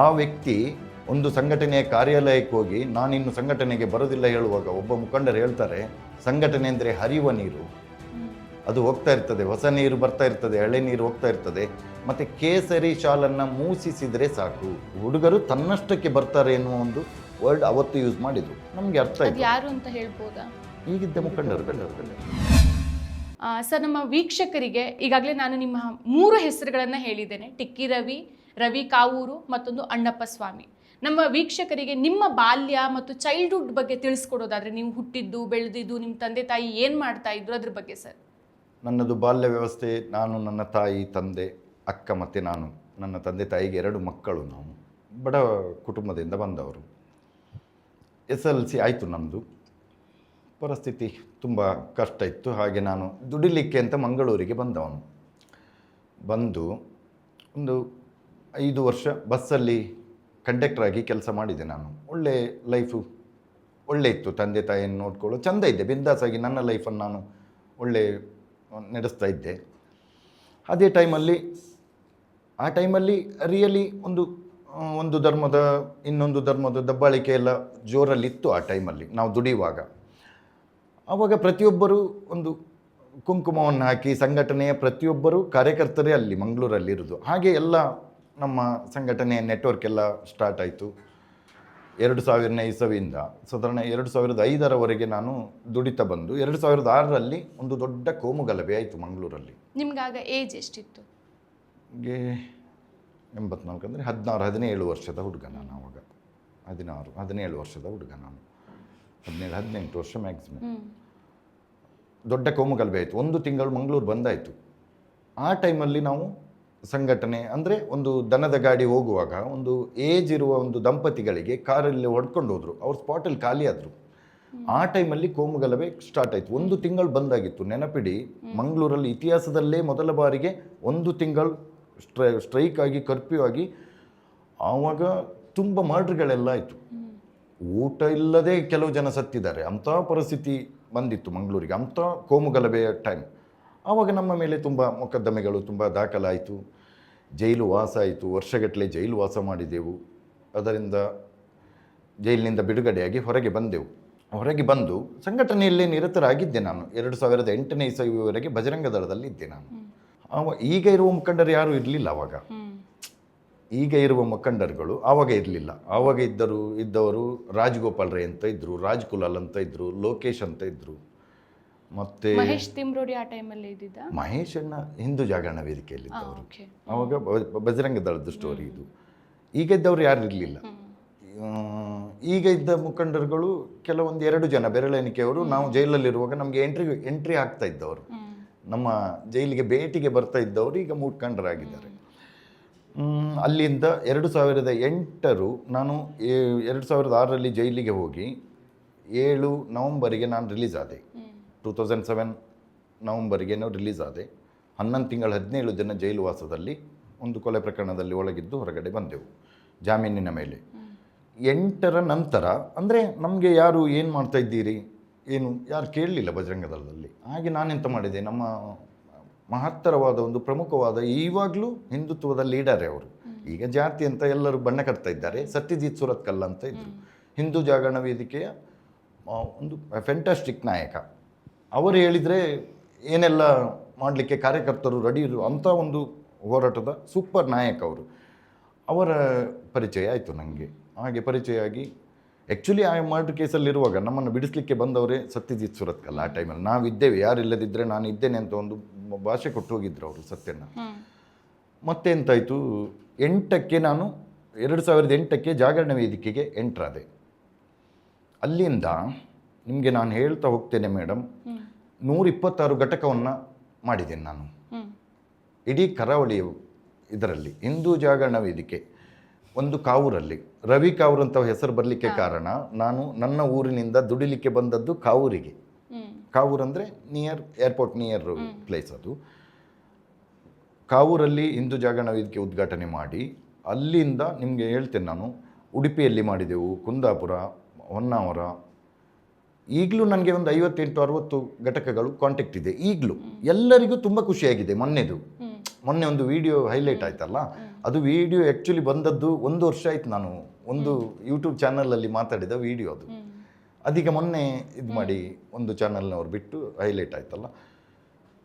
ಆ ವ್ಯಕ್ತಿ ಒಂದು ಸಂಘಟನೆಯ ಕಾರ್ಯಾಲಯಕ್ಕೆ ಹೋಗಿ ನಾನಿನ್ನು ಸಂಘಟನೆಗೆ ಬರೋದಿಲ್ಲ ಹೇಳುವಾಗ ಒಬ್ಬ ಮುಖಂಡರು ಹೇಳ್ತಾರೆ, ಸಂಘಟನೆ ಅಂದರೆ ಹರಿಯುವ ನೀರು, ಅದು ಹೋಗ್ತಾ ಇರ್ತದೆ, ಹೊಸ ನೀರು ಬರ್ತಾ ಇರ್ತದೆ, ಹಳೆ ನೀರು ಹೋಗ್ತಾ ಇರ್ತದೆ, ಮತ್ತು ಕೇಸರಿ ಶಾಲನ್ನು ಮೂಸಿಸಿದರೆ ಸಾಕು, ಹುಡುಗರು ತನ್ನಷ್ಟಕ್ಕೆ ಬರ್ತಾರೆ ಎನ್ನುವ ಒಂದು ವರ್ಡ್ ಅವತ್ತು ಯೂಸ್ ಮಾಡಿದ್ರು. ನಮಗೆ ಅರ್ಥ ಆಯ್ತು ಯಾರು ಅಂತ ಹೇಳ್ಬೋದಾ? ಈಗಿದ್ದ ಮುಖಂಡರು ಬೆಲ್ಲರದಲ್ಲಿ. ಸರ್, ನಮ್ಮ ವೀಕ್ಷಕರಿಗೆ ಈಗಾಗಲೇ ನಾನು ನಿಮ್ಮ 3 ಹೆಸರುಗಳನ್ನು ಹೇಳಿದ್ದೇನೆ, ಟಿಕ್ಕಿ ರವಿ, ರವಿ ಕಾವೂರು, ಮತ್ತೊಂದು ಅಣ್ಣಪ್ಪ ಸ್ವಾಮಿ. ನಮ್ಮ ವೀಕ್ಷಕರಿಗೆ ನಿಮ್ಮ ಬಾಲ್ಯ ಮತ್ತು ಚೈಲ್ಡ್ಹುಡ್ ಬಗ್ಗೆ ತಿಳಿಸ್ಕೊಡೋದಾದ್ರೆ, ನೀವು ಹುಟ್ಟಿದ್ದು ಬೆಳೆದಿದ್ದು ನಿಮ್ಮ ತಂದೆ ತಾಯಿ ಏನು ಮಾಡ್ತಾ ಇದ್ರು ಅದ್ರ ಬಗ್ಗೆ ಸರ್. ನನ್ನದು ಬಾಲ್ಯ ವ್ಯವಸ್ಥೆ, ನಾನು ನನ್ನ ತಾಯಿ ತಂದೆ ಅಕ್ಕ ಮತ್ತು ನಾನು, ನನ್ನ ತಂದೆ ತಾಯಿಗೆ 2 ಮಕ್ಕಳು. ನಾವು ಬಡ ಕುಟುಂಬದಿಂದ ಬಂದವರು. SLC ಆಯಿತು. ನಮ್ಮದು ಪರಿಸ್ಥಿತಿ ತುಂಬ ಕಷ್ಟ ಇತ್ತು. ಹಾಗೆ ನಾನು ದುಡಿಲಿಕ್ಕೆ ಅಂತ ಮಂಗಳೂರಿಗೆ ಬಂದವನು. ಬಂದು ಒಂದು 5 ವರ್ಷ ಬಸ್ಸಲ್ಲಿ ಕಂಡಕ್ಟರಾಗಿ ಕೆಲಸ ಮಾಡಿದೆ. ನಾನು ಒಳ್ಳೆ ಲೈಫು ಒಳ್ಳೆ ಇತ್ತು. ತಂದೆ ತಾಯಿಯನ್ನು ನೋಡ್ಕೊಳ್ಳೋ ಚೆಂದ ಇದ್ದೆ, ಬಿಂದಾಸಾಗಿ ನನ್ನ ಲೈಫನ್ನು ನಾನು ಒಳ್ಳೆ ನಡೆಸ್ತಾ ಇದ್ದೆ. ಅದೇ ಟೈಮಲ್ಲಿ ಆ ಟೈಮಲ್ಲಿ ರಿಯಲಿ ಒಂದು ಧರ್ಮದ ಇನ್ನೊಂದು ಧರ್ಮದ ದಬ್ಬಾಳಿಕೆ ಎಲ್ಲ ಜೋರಲ್ಲಿತ್ತು. ಆ ಟೈಮಲ್ಲಿ ನಾವು ದುಡಿಯುವಾಗ ಆವಾಗ ಪ್ರತಿಯೊಬ್ಬರು ಒಂದು ಕುಂಕುಮವನ್ನು ಹಾಕಿ, ಸಂಘಟನೆಯ ಪ್ರತಿಯೊಬ್ಬರು ಕಾರ್ಯಕರ್ತರೇ ಅಲ್ಲಿ ಮಂಗಳೂರಲ್ಲಿರೋದು. ಹಾಗೆ ಎಲ್ಲ ನಮ್ಮ ಸಂಘಟನೆಯ ನೆಟ್ವರ್ಕ್ ಎಲ್ಲ ಸ್ಟಾರ್ಟ್ ಆಯಿತು. 2000ನೇ ಇಸವಿಯಿಂದ ಸಾಧಾರಣ 2005ರವರೆಗೆ ನಾನು ದುಡಿತಾ ಬಂದು 2006ರಲ್ಲಿ ಒಂದು ದೊಡ್ಡ ಕೋಮು ಗಲಭೆ ಆಯಿತು ಮಂಗಳೂರಲ್ಲಿ. ನಿಮ್ಗಾಗ ಏಜ್ ಎಷ್ಟಿತ್ತು? ನನಗೆ 84 ಅಂದರೆ 17 ವರ್ಷದ ಹುಡುಗ ನಾನು. ಆವಾಗ 17 ವರ್ಷದ ಹುಡುಗ ನಾನು. 17-18 ವರ್ಷ ಮ್ಯಾಕ್ಸಿಮಮ್. ದೊಡ್ಡ ಕೋಮು ಗಲಭೆ ಆಯಿತು. 1 ತಿಂಗಳು ಮಂಗಳೂರು ಬಂದಾಯಿತು. ಆ ಟೈಮಲ್ಲಿ ನಾವು ಸಂಘಟನೆ ಅಂದರೆ ಒಂದು ದನದ ಗಾಡಿ ಹೋಗುವಾಗ ಒಂದು ಏಜ್ ಇರುವ ಒಂದು ದಂಪತಿಗಳಿಗೆ ಕಾರಲ್ಲಿ ಹೊಡ್ಕೊಂಡು ಹೋದರು. ಅವ್ರು ಸ್ಪಾಟಲ್ಲಿ ಖಾಲಿ ಆದರು. ಆ ಟೈಮಲ್ಲಿ ಕೋಮು ಗಲಭೆ ಸ್ಟಾರ್ಟ್ ಆಯಿತು. 1 ತಿಂಗಳು ಬಂದಾಗಿತ್ತು. ನೆನಪಿಡಿ, ಮಂಗಳೂರಲ್ಲಿ ಇತಿಹಾಸದಲ್ಲೇ ಮೊದಲ ಬಾರಿಗೆ 1 ತಿಂಗಳು ಸ್ಟ್ರೈಕ್ ಆಗಿ, ಕರ್ಫ್ಯೂ ಆಗಿ, ಆವಾಗ ತುಂಬ ಮರ್ಡ್ರ್ಗಳೆಲ್ಲ ಆಯಿತು. ಊಟ ಇಲ್ಲದೆ ಕೆಲವು ಜನ ಸತ್ತಿದ್ದಾರೆ. ಅಂಥ ಪರಿಸ್ಥಿತಿ ಬಂದಿತ್ತು ಮಂಗಳೂರಿಗೆ, ಅಂಥ ಕೋಮು ಗಲಭೆಯ ಟೈಮ್. ಆವಾಗ ನಮ್ಮ ಮೇಲೆ ತುಂಬ ಮೊಕದ್ದಮೆಗಳು ತುಂಬ ದಾಖಲಾಯಿತು. ಜೈಲು ವಾಸ ಆಯಿತು. ವರ್ಷಗಟ್ಟಲೆ ಜೈಲು ವಾಸ ಮಾಡಿದೆವು. ಅದರಿಂದ ಜೈಲಿನಿಂದ ಬಿಡುಗಡೆಯಾಗಿ ಹೊರಗೆ ಬಂದೆವು. ಹೊರಗೆ ಬಂದು ಸಂಘಟನೆಯಲ್ಲೇ ನಿರತರಾಗಿದ್ದೆ ನಾನು. 2008ನೇ ಇಸವಿವರೆಗೆ ಬಜರಂಗ ದಳದಲ್ಲಿ ಇದ್ದೆ ನಾನು. ಈಗ ಇರುವ ಮುಖಂಡರು ಯಾರೂ ಇರಲಿಲ್ಲ ಆವಾಗ. ಈಗ ಇರುವ ಮುಖಂಡರುಗಳು ಆವಾಗ ಇರಲಿಲ್ಲ. ಆವಾಗ ಇದ್ದವರು ರಾಜಗೋಪಾಲ್ ರೈ ಅಂತ ಇದ್ದರು, ರಾಜ್ ಕುಲಾಲ್ ಅಂತ ಇದ್ದರು, ಲೋಕೇಶ್ ಅಂತ ಇದ್ದರು, ಮತ್ತೆ ಮಹೇಶ್ ತಿಮ್ರೋಡಿ ಆ ಟೈಮಲ್ಲಿ ಇದ್ದಿದ್ದ. ಮಹೇಶ್ ಅಣ್ಣ ಹಿಂದೂ ಜಾಗರಣ ವೇದಿಕೆಯಲ್ಲಿದ್ದವರು. ಆವಾಗ ಬಜರಂಗ ದಳದ ಸ್ಟೋರಿ ಇದು. ಈಗ ಇದ್ದವರು ಯಾರು ಇರಲಿಲ್ಲ. ಈಗ ಇದ್ದ ಮುಖಂಡರುಗಳು ಕೆಲವೊಂದು 2 ಜನ ಬೆರಳೆಣಿಕೆಯವರು. ನಾವು ಜೈಲಲ್ಲಿರುವಾಗ ನಮಗೆ ಎಂಟ್ರಿ ಆಗ್ತಾ ಇದ್ದವರು, ನಮ್ಮ ಜೈಲಿಗೆ ಭೇಟಿಗೆ ಬರ್ತಾ ಇದ್ದವರು ಈಗ ಮುಖಂಡರಾಗಿದ್ದಾರೆ. ಅಲ್ಲಿಂದ 2008 ನಾನು 2006ರಲ್ಲಿ ಜೈಲಿಗೆ ಹೋಗಿ 7 ನವಂಬರಿಗೆ ನಾನು ರಿಲೀಸ್ ಆದೆ. 2007 ನವಂಬರಿಗೆ ರಿಲೀಸ್ ಆದೆ. 11 ತಿಂಗಳು 17 ದಿನ ಜೈಲು ವಾಸದಲ್ಲಿ ಒಂದು ಕೊಲೆ ಪ್ರಕರಣದಲ್ಲಿ ಒಳಗಿದ್ದು ಹೊರಗಡೆ ಬಂದೆವು ಜಾಮೀನಿನ ಮೇಲೆ. 8ರ ನಂತರ ಅಂದರೆ ನಮಗೆ ಯಾರು ಏನು ಮಾಡ್ತಾ ಇದ್ದೀರಿ ಏನು ಯಾರು ಕೇಳಲಿಲ್ಲ ಬಜರಂಗ ದಳದಲ್ಲಿ. ಹಾಗೆ ನಾನೆಂತ ಮಾಡಿದೆ, ನಮ್ಮ ಮಹತ್ತರವಾದ ಒಂದು ಪ್ರಮುಖವಾದ ಈವಾಗಲೂ ಹಿಂದುತ್ವದ ಲೀಡರೇ ಅವರು. ಈಗ ಜಾತಿ ಅಂತ ಎಲ್ಲರೂ ಬಣ್ಣ ಕಟ್ತಾ ಇದ್ದಾರೆ. ಸತ್ಯಜಿತ್ ಸುರತ್ಕಲ್ ಅಂತ ಇದ್ದರು, ಹಿಂದೂ ಜಾಗರಣ ವೇದಿಕೆಯ ಒಂದು ಫ್ಯಾಂಟಾಸ್ಟಿಕ್ ನಾಯಕ. ಅವರು ಹೇಳಿದರೆ ಏನೆಲ್ಲ ಮಾಡಲಿಕ್ಕೆ ಕಾರ್ಯಕರ್ತರು ರೆಡಿ ಇರು ಅಂಥ ಒಂದು ಹೋರಾಟದ ಸೂಪರ್ ನಾಯಕ ಅವರು. ಅವರ ಪರಿಚಯ ಆಯಿತು ನನಗೆ. ಹಾಗೆ ಪರಿಚಯ ಆಗಿ ಆ್ಯಕ್ಚುಲಿ ಆ ಮರ್ಡರ್ ಕೇಸಲ್ಲಿರುವಾಗ ನಮ್ಮನ್ನು ಬಿಡಿಸ್ಲಿಕ್ಕೆ ಬಂದವರೇ ಸತ್ಯಜಿತ್ ಸುರತ್ಕಲ್. ಆ ಟೈಮಲ್ಲಿ ನಾವಿದ್ದೇವೆ, ಯಾರಿಲ್ಲದಿದ್ದರೆ ನಾನು ಇದ್ದೇನೆ ಅಂತ ಒಂದು ಭಾಷೆ ಕೊಟ್ಟು ಹೋಗಿದ್ರು ಅವರು ಸತ್ಯನ. ಮತ್ತೆ ಎಂತಾಯಿತು, 8ಕ್ಕೆ ನಾನು 2008ಕ್ಕೆ ಜಾಗರಣ ವೇದಿಕೆಗೆ ಎಂಟ್ರಾದೆ. ಅಲ್ಲಿಂದ ನಿಮಗೆ ನಾನು ಹೇಳ್ತಾ ಹೋಗ್ತೇನೆ ಮೇಡಮ್, 126 ಘಟಕವನ್ನು ಮಾಡಿದ್ದೇನೆ ನಾನು ಇಡೀ ಕರಾವಳಿ ಇದರಲ್ಲಿ. ಹಿಂದೂ ಜಾಗರಣ ವೇದಿಕೆ ಒಂದು ಕಾವೂರಲ್ಲಿ, ರವಿ ಕಾವೂರ್ ಅಂತ ಹೆಸರು ಬರಲಿಕ್ಕೆ ಕಾರಣ, ನಾನು ನನ್ನ ಊರಿನಿಂದ ದುಡಿಲಿಕ್ಕೆ ಬಂದದ್ದು ಕಾವೂರಿಗೆ. ಕಾವೂರ್ ಅಂದರೆ ಏರ್ಪೋರ್ಟ್ ನಿಯರ್ ಪ್ಲೇಸ್. ಅದು ಕಾವೂರಲ್ಲಿ ಹಿಂದೂ ಜಾಗರಣ ವೇದಿಕೆ ಉದ್ಘಾಟನೆ ಮಾಡಿ, ಅಲ್ಲಿಂದ ನಿಮಗೆ ಹೇಳ್ತೇನೆ ನಾನು, ಉಡುಪಿಯಲ್ಲಿ ಮಾಡಿದೆವು, ಕುಂದಾಪುರ, ಹೊನ್ನಾವರ. ಈಗಲೂ ನನಗೆ ಒಂದು 58-60 ಘಟಕಗಳು ಕಾಂಟ್ಯಾಕ್ಟ್ ಇದೆ ಈಗಲೂ. ಎಲ್ಲರಿಗೂ ತುಂಬ ಖುಷಿಯಾಗಿದೆ. ಮೊನ್ನೆ ಒಂದು ವಿಡಿಯೋ ಹೈಲೈಟ್ ಆಯ್ತಲ್ಲ, ಅದು ವಿಡಿಯೋ ಆ್ಯಕ್ಚುಲಿ ಬಂದದ್ದು 1 ವರ್ಷ ಆಯ್ತು. ನಾನು ಒಂದು ಯೂಟ್ಯೂಬ್ ಚಾನಲಲ್ಲಿ ಮಾತಾಡಿದ ವಿಡಿಯೋ ಅದು. ಅದೀಗ ಮೊನ್ನೆ ಇದು ಮಾಡಿ ಒಂದು ಚಾನಲ್ನವ್ರು ಬಿಟ್ಟು ಹೈಲೈಟ್ ಆಯ್ತಲ್ಲ.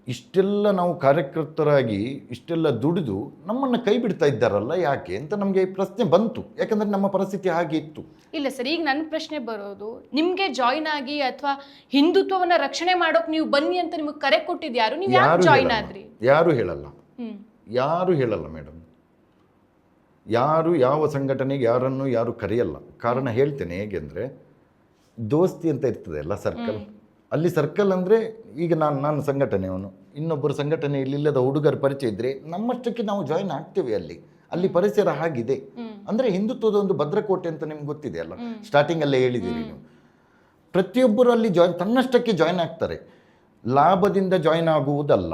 ಇಷ್ಟೆಲ್ಲ ನಾವು ಕಾರ್ಯಕರ್ತರಾಗಿ ಇಷ್ಟೆಲ್ಲ ದುಡಿದು ನಮ್ಮನ್ನು ಕೈ ಬಿಡ್ತಾ ಇದ್ದಾರಲ್ಲ ಯಾಕೆ ಅಂತ ನಮಗೆ ಪ್ರಶ್ನೆ ಬಂತು. ಯಾಕಂದರೆ ನಮ್ಮ ಪರಿಸ್ಥಿತಿ ಹಾಗೆ ಇತ್ತು. ಇಲ್ಲ ಸರ್, ಈಗ ನನ್ನ ಪ್ರಶ್ನೆ ಬರೋದು, ನಿಮಗೆ ಜಾಯಿನ್ ಆಗಿ ಅಥವಾ ಹಿಂದುತ್ವವನ್ನ ರಕ್ಷಣೆ ಮಾಡೋಕೆ ನೀವು ಬನ್ನಿ ಅಂತ ನಿಮಗೆ ಕರೆ ಕೊಟ್ಟಿದ್ದು ನೀವು ಯಾರು ಜಾಯಿನ್ ಆದ್ರಿ? ಯಾರು ಹೇಳಲ್ಲ ಮೇಡಮ್. ಯಾರು ಯಾವ ಸಂಘಟನೆಗೆ ಯಾರು ಕರೆಯಲ್ಲ. ಕಾರಣ ಹೇಳ್ತೇನೆ ಹೇಗೆ ಅಂದರೆ, ದೋಸ್ತಿ ಅಂತ ಇರ್ತದೆ ಅಲ್ಲ ಸರ್ಕಲ್. ಅಲ್ಲಿ ಸರ್ಕಲ್ ಅಂದರೆ ಈಗ ನಾನು ಸಂಘಟನೆಯವನು, ಇನ್ನೊಬ್ಬರು ಸಂಘಟನೆ ಇಲ್ಲದ ಹುಡುಗರ ಪರಿಚಯ ಇದ್ದರೆ ನಮ್ಮಷ್ಟಕ್ಕೆ ನಾವು ಜಾಯಿನ್ ಆಗ್ತೇವೆ. ಅಲ್ಲಿ ಪರಿಸರ ಹಾಗಿದೆ. ಅಂದರೆ ಹಿಂದುತ್ವದ ಒಂದು ಭದ್ರಕೋಟೆ ಅಂತ ನಿಮ್ಗೆ ಗೊತ್ತಿದೆ ಅಲ್ಲ, ಸ್ಟಾರ್ಟಿಂಗಲ್ಲೇ ಹೇಳಿದ್ದೀರಿ ನೀವು. ಪ್ರತಿಯೊಬ್ಬರು ಅಲ್ಲಿ ತನ್ನಷ್ಟಕ್ಕೆ ಜಾಯಿನ್ ಆಗ್ತಾರೆ. ಲಾಭದಿಂದ ಜಾಯಿನ್ ಆಗುವುದಲ್ಲ,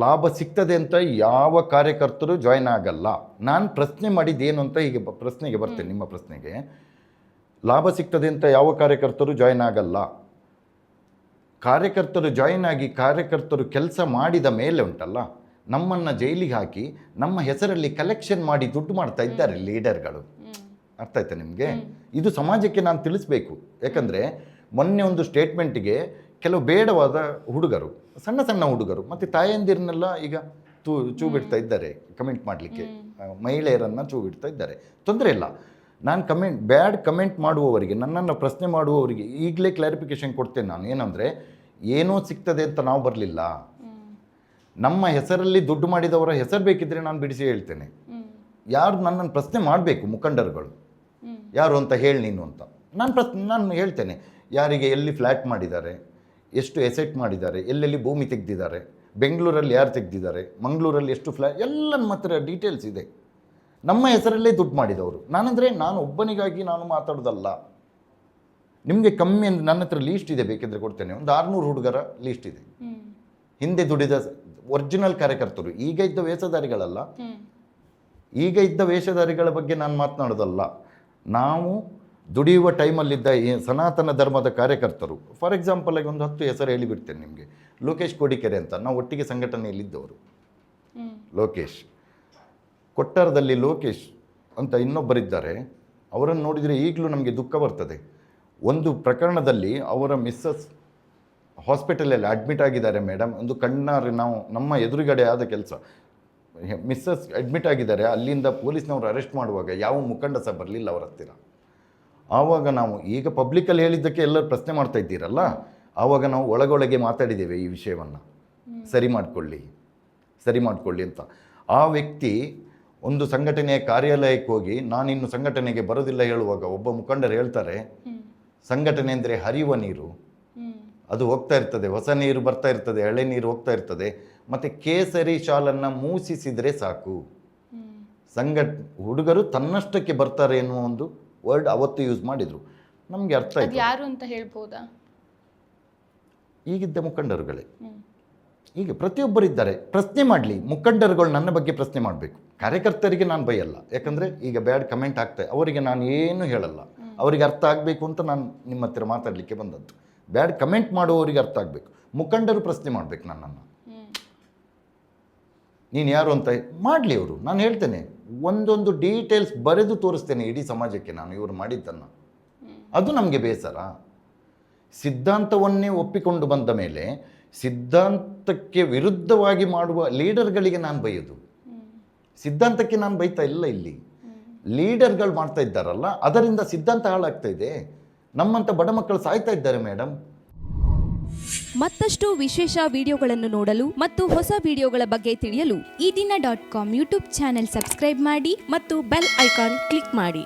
ಲಾಭ ಸಿಗ್ತದೆ ಅಂತ ಯಾವ ಕಾರ್ಯಕರ್ತರು ಜಾಯಿನ್ ಆಗಲ್ಲ. ನಾನು ಪ್ರಶ್ನೆ ಮಾಡಿದ್ದೇನು ಅಂತ ಹೀಗೆ ಪ್ರಶ್ನೆಗೆ ಬರ್ತೇನೆ. ನಿಮ್ಮ ಪ್ರಶ್ನೆಗೆ, ಲಾಭ ಸಿಗ್ತದೆ ಅಂತ ಯಾವ ಕಾರ್ಯಕರ್ತರು ಜಾಯಿನ್ ಆಗಲ್ಲ. ಕಾರ್ಯಕರ್ತರು ಜಾಯಿನ್ ಆಗಿ ಕಾರ್ಯಕರ್ತರು ಕೆಲಸ ಮಾಡಿದ ಮೇಲೆ ಉಂಟಲ್ಲ, ನಮ್ಮನ್ನು ಜೈಲಿಗೆ ಹಾಕಿ ನಮ್ಮ ಹೆಸರಲ್ಲಿ ಕಲೆಕ್ಷನ್ ಮಾಡಿ ದುಡ್ಡು ಮಾಡ್ತಾ ಇದ್ದಾರೆ ಲೀಡರ್ಗಳು. ಅರ್ಥ ಆಯ್ತಾ ನಿಮಗೆ? ಇದು ಸಮಾಜಕ್ಕೆ ನಾನು ತಿಳಿಸ್ಬೇಕು. ಯಾಕಂದರೆ ಮೊನ್ನೆ ಒಂದು ಸ್ಟೇಟ್ಮೆಂಟಿಗೆ ಕೆಲವು ಬೇಡವಾದ ಹುಡುಗರು, ಸಣ್ಣ ಹುಡುಗರು ಮತ್ತು ತಾಯಂದಿರನ್ನೆಲ್ಲ ಈಗ ಚೂ ಬಿಡ್ತಾ ಇದ್ದಾರೆ ಕಮೆಂಟ್ ಮಾಡಲಿಕ್ಕೆ. ಮಹಿಳೆಯರನ್ನು ಚೂ ಬಿಡ್ತಾ ಇದ್ದಾರೆ. ತೊಂದರೆ ಇಲ್ಲ. ನಾನು ಬ್ಯಾಡ್ ಕಮೆಂಟ್ ಮಾಡುವವರಿಗೆ, ನನ್ನನ್ನು ಪ್ರಶ್ನೆ ಮಾಡುವವರಿಗೆ ಈಗಲೇ ಕ್ಲಾರಿಫಿಕೇಷನ್ ಕೊಡ್ತೇನೆ. ನಾನು ಏನಂದರೆ, ಏನೋ ಸಿಗ್ತದೆ ಅಂತ ನಾವು ಬರಲಿಲ್ಲ. ನಮ್ಮ ಹೆಸರಲ್ಲಿ ದುಡ್ಡು ಮಾಡಿದವರ ಹೆಸರು ಬೇಕಿದ್ದರೆ ನಾನು ಬಿಡಿಸಿ ಹೇಳ್ತೇನೆ. ಯಾರು ನನ್ನನ್ನು ಪ್ರಶ್ನೆ ಮಾಡಬೇಕು, ಮುಖಂಡರುಗಳು ಯಾರು ಅಂತ ಹೇಳಿ ನೀನು ಅಂತ ನಾನು ಹೇಳ್ತೇನೆ. ಯಾರಿಗೆ ಎಲ್ಲಿ ಫ್ಲ್ಯಾಟ್ ಮಾಡಿದ್ದಾರೆ, ಎಷ್ಟು ಎಸೆಟ್ ಮಾಡಿದ್ದಾರೆ, ಎಲ್ಲೆಲ್ಲಿ ಭೂಮಿ ತೆಗೆದಿದ್ದಾರೆ, ಬೆಂಗಳೂರಲ್ಲಿ ಯಾರು ತೆಗೆದಿದ್ದಾರೆ, ಮಂಗಳೂರಲ್ಲಿ ಎಷ್ಟು ಫ್ಲ್ಯಾಟ್, ಎಲ್ಲ ನಮ್ಮ ಹತ್ರ ಡೀಟೇಲ್ಸ್ ಇದೆ. ನಮ್ಮ ಹೆಸರಲ್ಲೇ ದುಡ್ಡು ಮಾಡಿದವರು. ನಾನು ಒಬ್ಬನಿಗಾಗಿ ನಾನು ಮಾತಾಡೋದಲ್ಲ. ನಿಮಗೆ ಕಮ್ಮಿ ಅಂದರೆ ನನ್ನ ಹತ್ರ ಲೀಸ್ಟ್ ಇದೆ, ಬೇಕಿದ್ರೆ ಕೊಡ್ತೇನೆ. ಒಂದು 600 ಹುಡುಗರ ಲೀಸ್ಟ್ ಇದೆ. ಹಿಂದೆ ದುಡಿದ ಒರಿಜಿನಲ್ ಕಾರ್ಯಕರ್ತರು, ಈಗ ಇದ್ದ ವೇಷಧಾರಿಗಳಲ್ಲ. ಈಗ ಇದ್ದ ವೇಷಧಾರಿಗಳ ಬಗ್ಗೆ ನಾನು ಮಾತನಾಡೋದಲ್ಲ. ನಾವು ದುಡಿಯುವ ಟೈಮಲ್ಲಿದ್ದ ಈ ಸನಾತನ ಧರ್ಮದ ಕಾರ್ಯಕರ್ತರು. ಫಾರ್ ಎಕ್ಸಾಂಪಲ್ ಆಗಿ ಒಂದು 10 ಹೆಸರು ಹೇಳಿಬಿಡ್ತೇನೆ ನಿಮಗೆ. ಲೋಕೇಶ್ ಕೋಡಿಕೆರೆ ಅಂತ, ನಾವು ಒಟ್ಟಿಗೆ ಸಂಘಟನೆಯಲ್ಲಿದ್ದವರು. ಲೋಕೇಶ್, ಕೊಟ್ಟಾರದಲ್ಲಿ ಲೋಕೇಶ್ ಅಂತ ಇನ್ನೊಬ್ಬರಿದ್ದಾರೆ. ಅವರನ್ನು ನೋಡಿದರೆ ಈಗಲೂ ನಮಗೆ ದುಃಖ ಬರ್ತದೆ. ಒಂದು ಪ್ರಕರಣದಲ್ಲಿ ಅವರ ಮಿಸ್ಸಸ್ ಹಾಸ್ಪಿಟಲಲ್ಲಿ ಅಡ್ಮಿಟ್ ಆಗಿದ್ದಾರೆ ಮೇಡಮ್. ಒಂದು ಕಣ್ಣಾರೆ ನಮ್ಮ ಎದುರುಗಡೆ ಆದ ಕೆಲಸ. ಮಿಸ್ಸಸ್ ಅಡ್ಮಿಟ್ ಆಗಿದ್ದಾರೆ. ಅಲ್ಲಿಂದ ಪೊಲೀಸ್ನವರು ಅರೆಸ್ಟ್ ಮಾಡುವಾಗ ಯಾವ ಮುಖಂಡ ಸಹ ಬರಲಿಲ್ಲ ಅವರ ಹತ್ತಿರ. ಆವಾಗ ನಾವು ಈಗ ಪಬ್ಲಿಕಲ್ಲಿ ಹೇಳಿದ್ದಕ್ಕೆ ಎಲ್ಲರೂ ಪ್ರಶ್ನೆ ಮಾಡ್ತಾ ಇದ್ದೀರಲ್ಲ, ಆವಾಗ ನಾವು ಒಳಗೊಳಗೆ ಮಾತಾಡಿದ್ದೇವೆ ಈ ವಿಷಯವನ್ನು. ಸರಿ ಮಾಡಿಕೊಳ್ಳಿ ಅಂತ. ಆ ವ್ಯಕ್ತಿ ಒಂದು ಸಂಘಟನೆಯ ಕಾರ್ಯಾಲಯಕ್ಕೆ ಹೋಗಿ ನಾನಿನ್ನು ಸಂಘಟನೆಗೆ ಬರೋದಿಲ್ಲ ಹೇಳುವಾಗ ಒಬ್ಬ ಮುಖಂಡರು ಹೇಳ್ತಾರೆ, ಸಂಘಟನೆ ಅಂದರೆ ಹರಿಯುವ ನೀರು, ಅದು ಹೋಗ್ತಾ ಇರ್ತದೆ, ಹೊಸ ನೀರು ಬರ್ತಾ ಇರ್ತದೆ, ಹಳೆ ನೀರು ಹೋಗ್ತಾ ಇರ್ತದೆ, ಮತ್ತು ಕೇಸರಿ ಶಾಲನ್ನು ಮೂಸಿಸಿದರೆ ಸಾಕು. ಹುಡುಗರು ತನ್ನಷ್ಟಕ್ಕೆ ಬರ್ತಾರೆ ಎನ್ನುವ ಒಂದು ವರ್ಡ್ ಅವತ್ತು ಯೂಸ್ ಮಾಡಿದರು. ನಮಗೆ ಅರ್ಥ ಆಯ್ತು. ಯಾರು ಅಂತ ಹೇಳ್ಬೋದಾ? ಈಗಿದ್ದ ಮುಖಂಡರುಗಳೇ. ಈಗ ಪ್ರತಿಯೊಬ್ಬರಿದ್ದಾರೆ. ಪ್ರಶ್ನೆ ಮಾಡಲಿ ಮುಖಂಡರುಗಳು. ನನ್ನ ಬಗ್ಗೆ ಪ್ರಶ್ನೆ ಮಾಡಬೇಕು. ಕಾರ್ಯಕರ್ತರಿಗೆ ನಾನು ಬೈಯಲ್ಲ. ಯಾಕಂದರೆ ಈಗ ಬ್ಯಾಡ್ ಕಮೆಂಟ್ ಆಗ್ತಾಯಿದೆ, ಅವರಿಗೆ ನಾನು ಏನು ಹೇಳಲ್ಲ. ಅವರಿಗೆ ಅರ್ಥ ಆಗಬೇಕು ಅಂತ ನಾನು ನಿಮ್ಮ ಹತ್ತಿರ ಮಾತಾಡಲಿಕ್ಕೆ ಬಂದದ್ದು. ಬ್ಯಾಡ್ ಕಮೆಂಟ್ ಮಾಡುವವರಿಗೆ ಅರ್ಥ ಆಗಬೇಕು. ಮುಖಂಡರು ಪ್ರಶ್ನೆ ಮಾಡಬೇಕು ನನ್ನನ್ನು. ನೀನು ಯಾರು ಅಂತ ಮಾಡಲಿ ಅವರು. ನಾನು ಹೇಳ್ತೇನೆ, ಒಂದೊಂದು ಡೀಟೇಲ್ಸ್ ಬರೆದು ತೋರಿಸ್ತೇನೆ ಇಡೀ ಸಮಾಜಕ್ಕೆ ನಾನು ಇವರು ಮಾಡಿದ್ದನ್ನು. ಅದು ನಮಗೆ ಬೇಸರ. ಸಿದ್ಧಾಂತವನ್ನೇ ಒಪ್ಪಿಕೊಂಡು ಬಂದ ಮೇಲೆ ಸಿದ್ಧಾಂತಕ್ಕೆ ವಿರುದ್ಧವಾಗಿ ಮಾಡುವ ಲೀಡರ್ಗಳಿಗೆ ನಾನು ಬೈಯೋದು. ಸಿದ್ಧಾಂತಕ್ಕೆ ನಾನು ಬೈತಾ ಇಲ್ಲ. ಇಲ್ಲಿ ಲೀಡರ್ಗಳು ಮಾಡ್ತಾ ಇದ್ದಾರಲ್ಲ, ಅದರಿಂದ ಸಿದ್ಧಾಂತ ಹಾಳಾಗ್ತಾ ಇದೆ. ನಮ್ಮಂಥ ಬಡ ಮಕ್ಕಳು ಸಾಯ್ತಾ ಇದ್ದಾರೆ ಮೇಡಮ್. ಮತ್ತಷ್ಟು ವಿಶೇಷ ವಿಡಿಯೋಗಳನ್ನು ನೋಡಲು ಮತ್ತು ಹೊಸ ವಿಡಿಯೋಗಳ ಬಗ್ಗೆ ತಿಳಿಯಲು ಈ ದಿನ .com ಯೂಟ್ಯೂಬ್ ಚಾನೆಲ್ ಸಬ್ಸ್ಕ್ರೈಬ್ ಮಾಡಿ ಮತ್ತು ಬೆಲ್ ಐಕಾನ್ ಕ್ಲಿಕ್ ಮಾಡಿ.